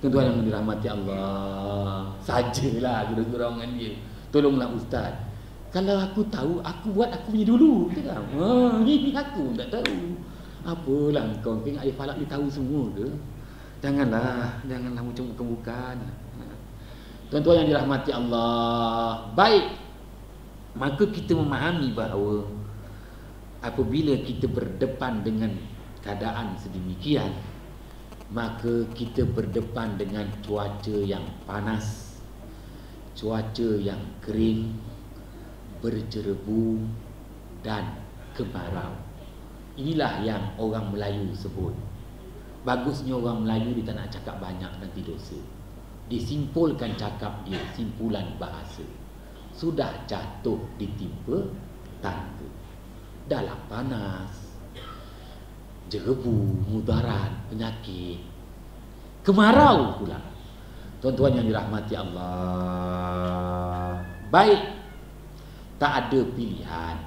Tuan-tuan yang dirahmati Allah, sajalah gurau-gurau dengan dia. Tolonglah ustaz. Kalau aku tahu, aku buat aku punya dulu. Kata ini aku tak tahu. Apalah kau tengok air falak dia tahu semua ke? Janganlah macam bukan. Tuan-tuan yang dirahmati Allah, baik. Maka kita memahami bahawa apabila kita berdepan dengan keadaan sedemikian, maka kita berdepan dengan cuaca yang panas, cuaca yang kering, berjerebu dan kemarau. Inilah yang orang Melayu sebut. Bagusnya orang Melayu dia tak nak cakap banyak nanti dosa. Disimpulkan cakap dia, simpulan bahasa. Sudah jatuh ditimpa tangga. Dalam panas, jerebu, mudarat, penyakit, kemarau pula. Tuan-tuan yang dirahmati Allah, baik, tak ada pilihan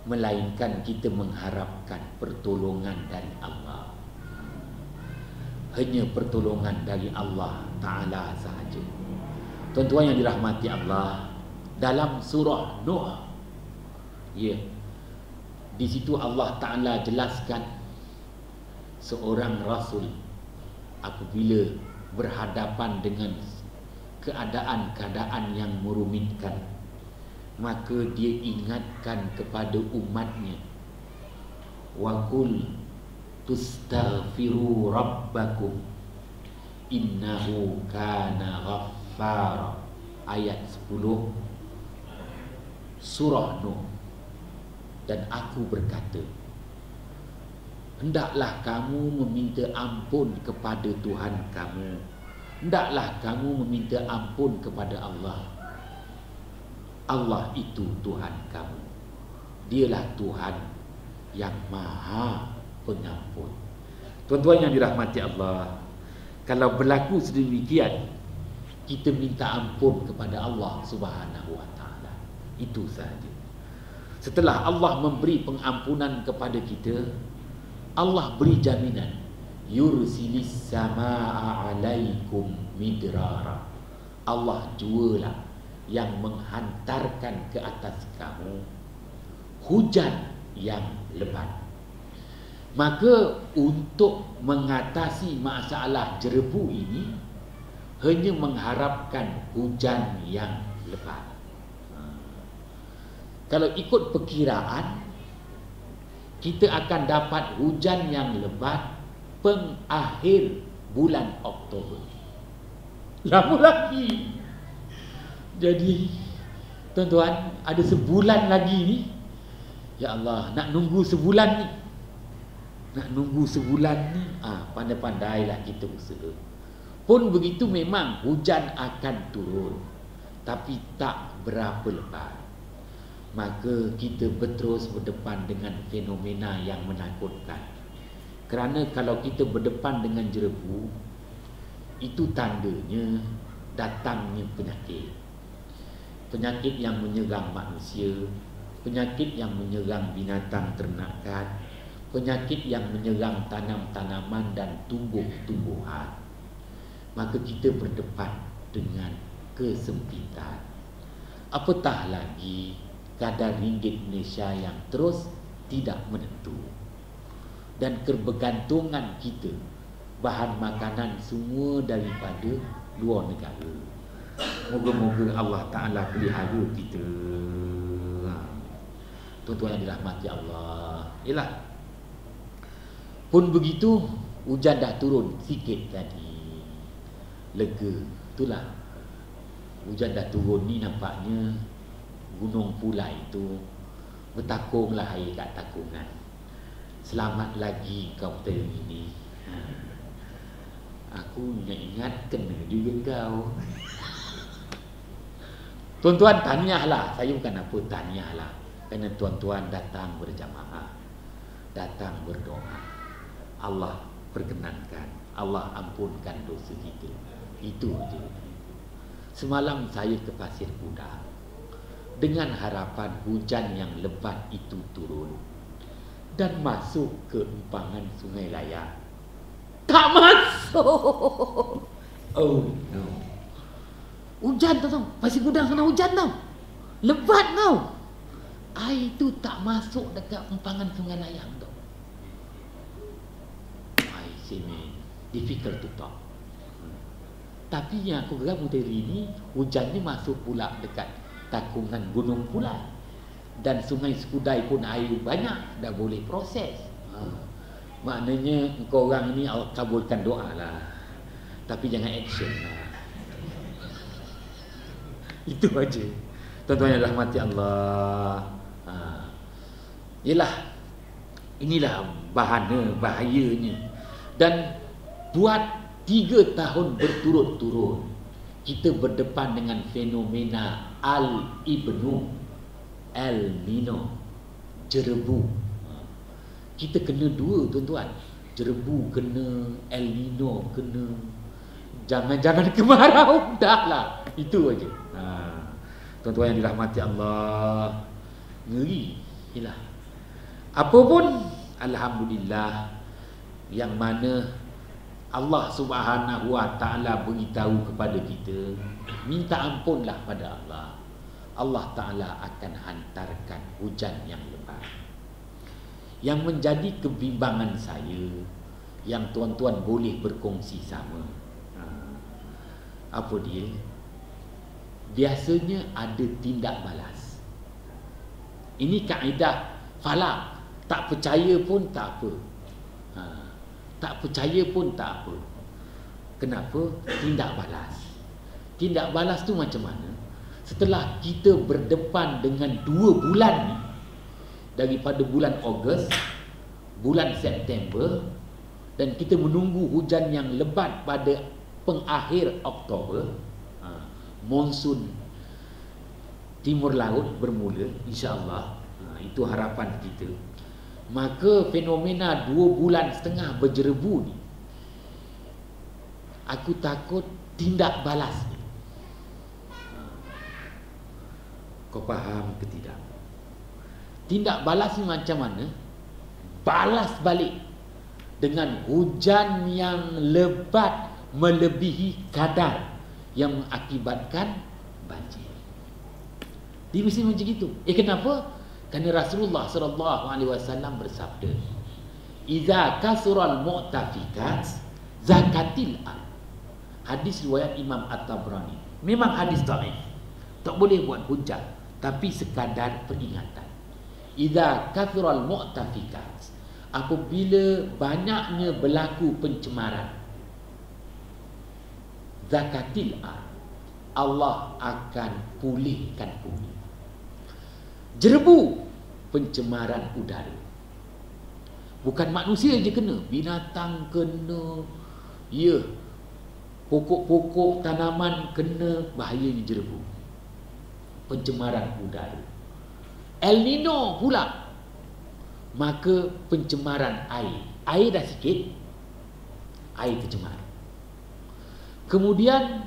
melainkan kita mengharapkan pertolongan dari Allah. Hanya pertolongan dari Allah Ta'ala sahaja. Tuan-tuan yang dirahmati Allah, dalam surah Nuh, ya, di situ Allah Ta'ala jelaskan seorang Rasul apabila berhadapan dengan keadaan-keadaan yang merumitkan, maka dia ingatkan kepada umatnya, wa qul tustaghfiru rabbakum innahu kana ghaffara. Ayat 10 surah Nuh. Dan aku berkata, hendaklah kamu meminta ampun kepada Tuhan kamu. Hendaklah kamu meminta ampun kepada Allah. Allah itu Tuhan kamu. Dialah Tuhan yang Maha Pengampun. Tuan-tuan yang dirahmati Allah, kalau berlaku sedemikian, kita minta ampun kepada Allah Subhanahu wa taala. Itu sahaja. Setelah Allah memberi pengampunan kepada kita, Allah beri jaminan, yursilis samaa alaikum midrara. Allah jualah yang menghantarkan ke atas kamu hujan yang lebat. Maka untuk mengatasi masalah jerebu ini, hanya mengharapkan hujan yang lebat. Kalau ikut perkiraan, kita akan dapat hujan yang lebat pengakhir bulan Oktober. Lama lagi. Jadi tuan-tuan, ada sebulan lagi ni. Ya Allah, nak nunggu sebulan ni. Pandai-pandailah kita usaha. Pun begitu memang hujan akan turun, tapi tak berapa lebat. Maka kita berterus berdepan dengan fenomena yang menakutkan. Kerana kalau kita berdepan dengan jerebu, itu tandanya datangnya penyakit. Penyakit yang menyerang manusia, penyakit yang menyerang binatang ternakan, penyakit yang menyerang tanam-tanaman dan tumbuh-tumbuhan. Maka kita berdepan dengan kesempitan. Apatah lagi kadar ringgit Malaysia yang terus tidak menentu, dan kebergantungan kita bahan makanan semua daripada luar negara. Moga-moga Allah Ta'ala pelihara kita. Tuan-tuan yang dirahmati Allah, ialah pun begitu, hujan dah turun sikit tadi, lega. Itulah, hujan dah turun ni, nampaknya Gunung Pulai itu bertakunglah air kat takungan. Selamat lagi kau tahun ini. Aku ingat kena juga kau. Tuan-tuan, tahniahlah. Saya bukan apa, tahniahlah. Kerana tuan-tuan datang berjamaah, datang berdoa. Allah perkenankan, Allah ampunkan dosa kita. Itu aja. Semalam saya ke Pasir Kuda dengan harapan hujan yang lebat itu turun dan masuk ke empangan Sungai Layak. Tak masuk. Oh no. Hujan tau, Pasir Gudang sana hujan tau. Lebat tau. Air tu tak masuk dekat empangan Sungai Layang tau. I say man, difficult to talk. Tapi yang aku geram dari ni, hujannya masuk pula dekat takungan Gunung Pulai. Dan Sungai Skudai pun air banyak, dah boleh proses. Maknanya engkau orang ni Allah kabulkan doa lah. Tapi jangan action lah. Itu aja. Tuan-tuan yang rahmati Allah. Inilah bahayanya. Dan buat 3 tahun berturut-turut kita berdepan dengan fenomena El Nino, jerebu. Kita kena dua, tuan-tuan. Jerebu kena, El Nino kena. Jangan kemarau, dah lah. Itu aja. Tuan-tuan yang dirahmati Allah, ngeri. Yalah. Apapun, alhamdulillah, yang mana Allah Subhanahu Wa Taala beritahu kepada kita, minta ampunlah pada Allah. Allah Taala akan hantarkan hujan yang lebat. Yang menjadi kebimbangan saya, yang tuan-tuan boleh berkongsi sama. Apa dia? Biasanya ada tindak balas. Ini kaedah falak. Tak percaya pun tak apa. Tak percaya pun tak apa. Kenapa? Tindak balas. Tindak balas tu macam mana? Setelah kita berdepan dengan 2 bulan ni, daripada bulan Ogos, bulan September, dan kita menunggu hujan yang lebat pada pengakhir Oktober, monsun timur laut bermula, insya-Allah. Itu harapan kita. Maka fenomena 2 bulan setengah berjerebu ni, aku takut tindak balas ni. Kau faham ke tidak? Tindak balas ni macam mana? Balas balik dengan hujan yang lebat melebihi kadar yang mengakibatkan banjir. Dia mesti macam itu. Kenapa? Kerana Rasulullah SAW bersabda, "Iza kasural mu'tafikat zakatil al." Hadis riwayat Imam At-Tabrani. Memang hadis dhaif. Tak boleh buat hujah, tapi sekadar peringatan. Iza kasural mu'tafikat, apabila banyaknya berlaku pencemaran, zakatil al, Allah akan pulihkan bumi. Jerebu, pencemaran udara. Bukan manusia je kena, binatang kena, ya, pokok-pokok tanaman kena, bahayanya jerebu. Pencemaran udara. El Nino pula, maka pencemaran air. Air dah sikit, air tercemar. Kemudian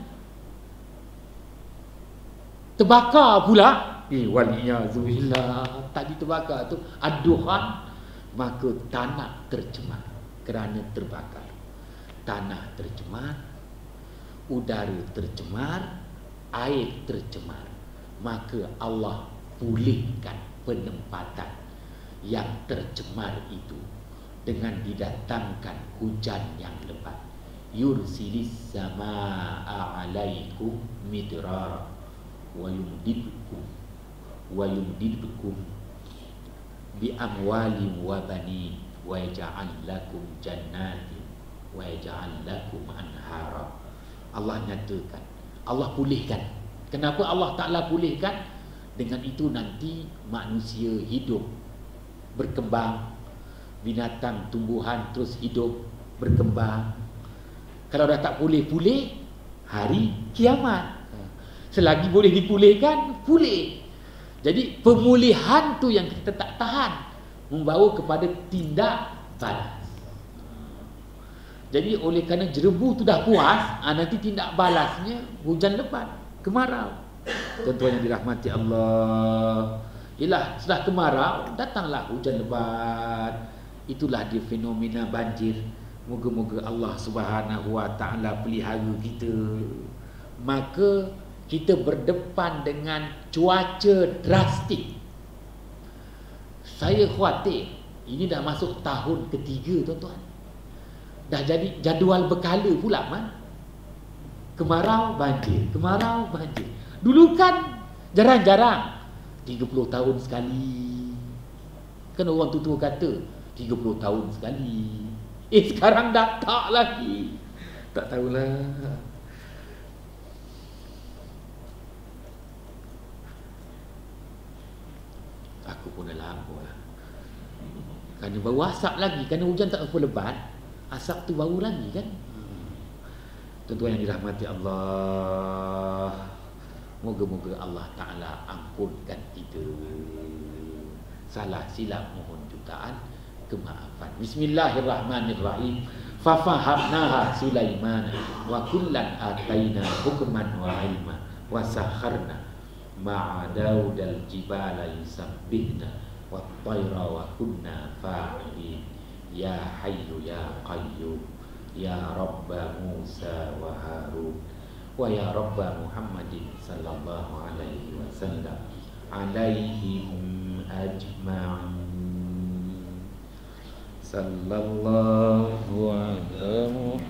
terbakar pula. Waliyazubillah, tadi terbakar tu aduhan, maka tanah tercemar kerana terbakar. Tanah tercemar, udara tercemar, air tercemar. Maka Allah pulihkan penempatan yang tercemar itu dengan didatangkan hujan yang lebat. Yursilis samaa'a 'alaikum midrara wa yumdidkum bi amwalin wa banin wa yaj'al lakum jannatin wa yaj'al lakum anhara. Allah nyatakan, Allah pulihkan. Kenapa Allah Ta'ala pulihkan? Dengan itu nanti manusia hidup, berkembang, binatang, tumbuhan terus hidup, berkembang. Kalau dah tak pulih-pulih, hari kiamat. Selagi boleh dipulihkan, pulih. Jadi pemulihan tu yang kita tak tahan, membawa kepada tindak balas. Jadi oleh kerana jerebu tu dah puas, nanti tindak balasnya hujan lebat, kemarau. Tuan-tuan yang dirahmati Allah, ialah setelah kemarau datanglah hujan lebat. Itulah dia fenomena banjir. Moga-moga Allah Subhanahu Wa Taala pelihara kita. Maka kita berdepan dengan cuaca drastik. Saya khawatir ini dah masuk tahun ketiga, tuan-tuan. Dah jadi jadual berkala pula, man. Kemarau banjir, kemarau banjir. Dulu kan jarang-jarang 30 tahun sekali. Kan orang tua kata 30 tahun sekali. Sekarang dah tak lagi. Tak tahulah. Aku pun dah lama lah. Kerana baru asap lagi. Kerana hujan tak apa lebat, asap tu baru lagi kan. Tuan-tuan yang dirahmati Allah, moga-moga Allah Ta'ala ampunkan kita. Salah silap mohon jutaan kemaafan. Bismillahirrahmanirrahim. Fafahamnaha Sulaiman wa kullan ataina hukman wa ilma wa sakharna ma'a Daudal jibala yusabbihna wa tayra wa kunna fa'ilin. Ya hayyu ya qayyum ya Rabba Musa wa Harun wa ya Rabba Muhammadin sallallahu alaihi wasallam alaihim ajma'in. Sallallahu alaihi